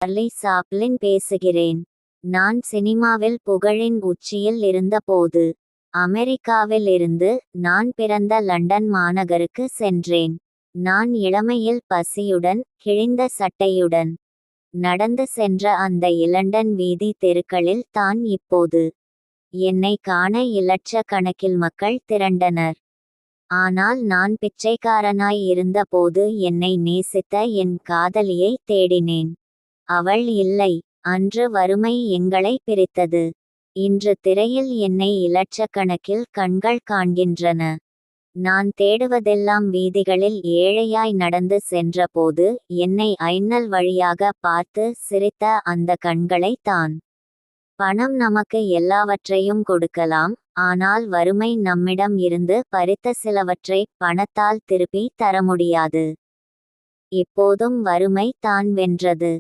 Charlie Chaplin பேசுகிறேன். நான் சினிமாவில் புகழின் உச்சியில் இருந்தபோது அமெரிக்காவில் இருந்து நான் பிறந்த லண்டன் மாநகருக்கு சென்றேன். நான் இளமையில் பசியுடன் கிழிந்த சட்டையுடன் நடந்து சென்ற அந்த இலண்டன் வீதி தெருக்களில் தான் இப்போது என்னை காண இலட்சக்கணக்கில் மக்கள் திரண்டனர். ஆனால் நான் பிச்சைக்காரனாய் இருந்தபோது என்னை நேசித்த என் காதலியை தேடினேன். அவள் இல்லை. அன்று வறுமை எங்களை பிரித்தது. இன்று திரையில் என்னை இலட்சக்கணக்கில் கண்கள் காண்கின்றன. நான் தேடுவதெல்லாம் வீதிகளில் ஏழையாய் நடந்து சென்றபோது என்னை ஐன்னல் வழியாக பார்த்து சிரித்த அந்த கண்களை தான். பணம் நமக்கு எல்லாவற்றையும் கொடுக்கலாம், ஆனால் வறுமை நம்மிடம் இருந்து பறித்த சிலவற்றை பணத்தால் திருப்பி தர முடியாது. இப்போதும் வறுமை தான் வென்றது.